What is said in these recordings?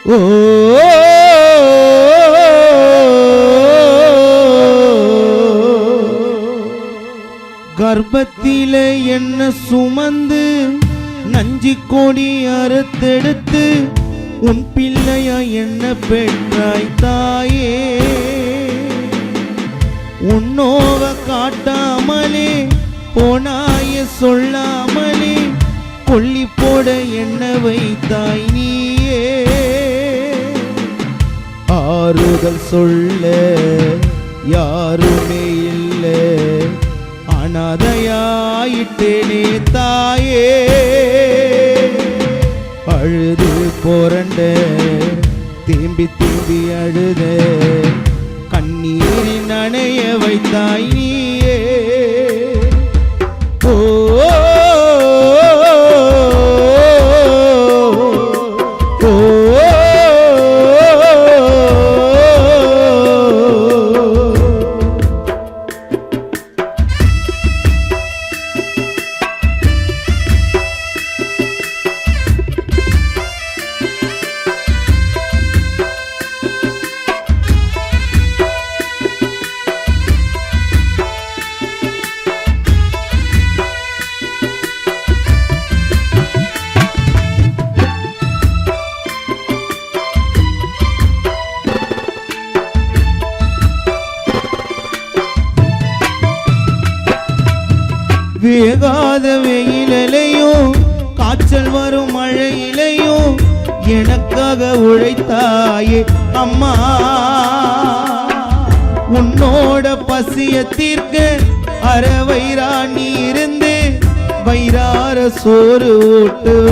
ஓ கர்ப்பத்தில என்ன சுமந்து நஞ்சி கொடி அறுத்தெடுத்து உன் பிள்ளையா என்ன பெற்றாய் தாயே. உன்னோவ காட்டாமலே போனாய சொல்லாமலே கொல்லி போட என்ன வைத்தாய் நீயே. ஆறுதல் சொல்ல யாருமே இல்லை, அனாதையாயிட்டேனே தாயே. அழுது போரண்ட திரும்பி திரும்பி அழுத கண்ணீரில் நனைய வைத்தாய் நீயே. ஓ வேகாத வெயிலையும் காய்ச்சல் வரும் மழையிலையும் எனக்காக உழைத்தாயே அம்மா. உன்னோட பசிய தீர்க்க அற வயிறா நீ இருந்து வயிறார சோறு ஊட்டுவ.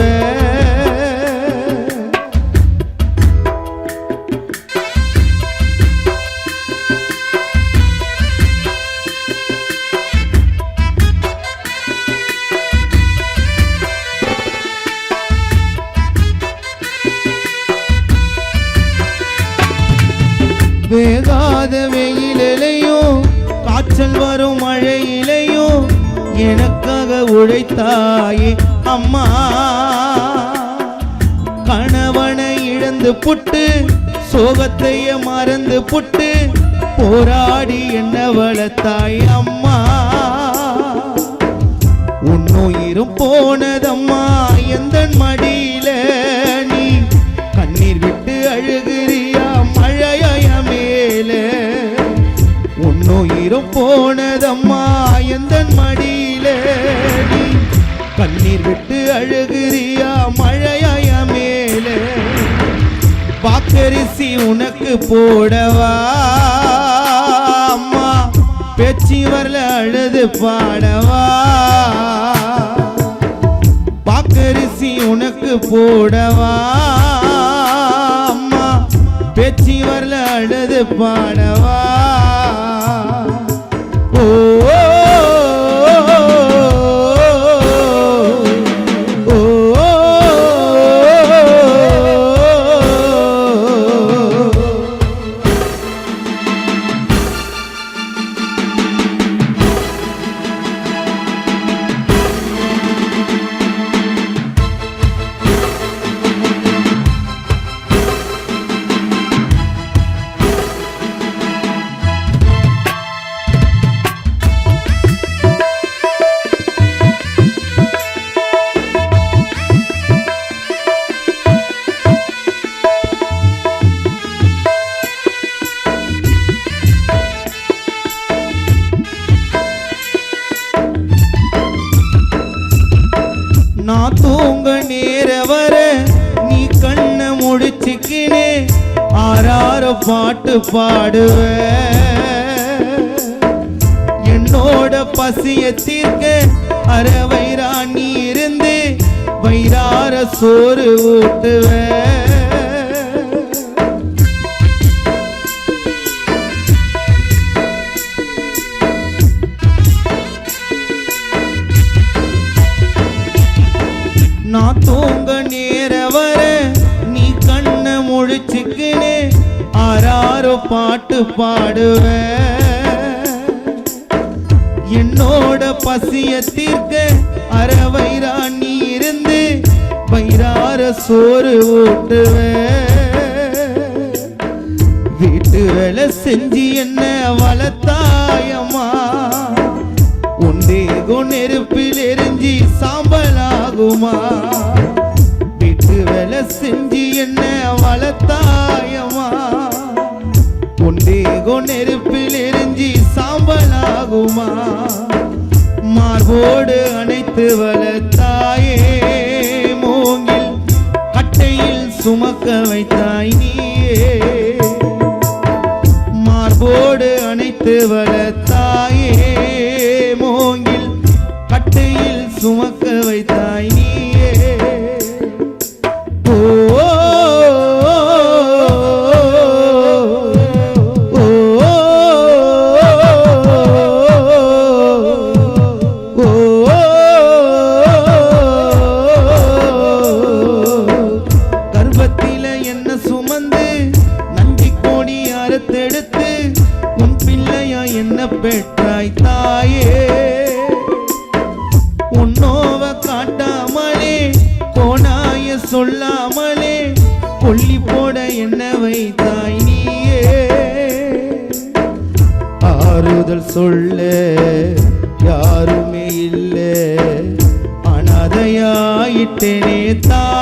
வேகாத வெயிலையும் காய்ச்சல் வரும் மழையிலையும் எனக்காக உழைத்தாயே அம்மா. கணவனை இழந்து புட்டு சோகத்தைய மறந்து புட்டு போராடி என்ன வளர்த்தாய் அம்மா. உன்னுயிரும் போனதம்மா எந்த மடியில நீ கண்ணீர் விட்டு அழுகிறியா மழைய மேல. உன்னுயிரும் போனதம்மா எந்த மடியில நீ கண்ணீர் விட்டு அழுகிறியா மழைய மேல. பாக்கரிசி உனக்கு போடவா அம்மா, பேச்சு வரல அழுது பாடவா. பாக்கரிசி உனக்கு போடவா அம்மா, பேச்சு வரல அழுது பாடவா. ஓ நான் தூங்க நேர வர நீ கண்ண முடிச்சுக்கினே ஆறார பாட்டு பாடுவ. என்னோட பசிய தீர்க்க அற வயிறா நீ இருந்து வயிறார சோறு ஊட்டுவ. நான் தூங்க நேர வர நீ கண்ண முழிச்சுக்கினே ஆறாரோ பாட்டு பாடுவ. என்னோட பசிய தீர்க்க அறவைரா நீ இருந்து வயிறார சோறு ஊட்டுவ வீட்டு வேலை செஞ்சு என்ன வளர்த்தாயம்மா உண்டேகோ நெருப்பில் எரிஞ்சி சாம்பலாகுமா வீட்டு வேலை செஞ்சு என்ன வளர்த்தாயம்மா உண்டேகோ நெருப்பில் எரிஞ்சி சாம்பலாகுமா மார்போடு அணைத்து வளர்த்தாயே மூங்கில் கட்டையில் சுமக்க வைத்தாய் நீயே மார்போடு அணைத்து வளர்த்தாயே மூங்கில் கட்டையில் சுமக்க வைத்தாய் நீயே ஓ எடுத்து உன் பிள்ளையா என்ன பெற்றாய் தாயே உன்னோவ காட்டாமலே கோணாய சொல்லாமலே கொல்லி போட என்ன வைத்தாய் நீயே ஆறுதல் சொல்ல யாருமே இல்லை அனாதையாயிட்டேனே தாய்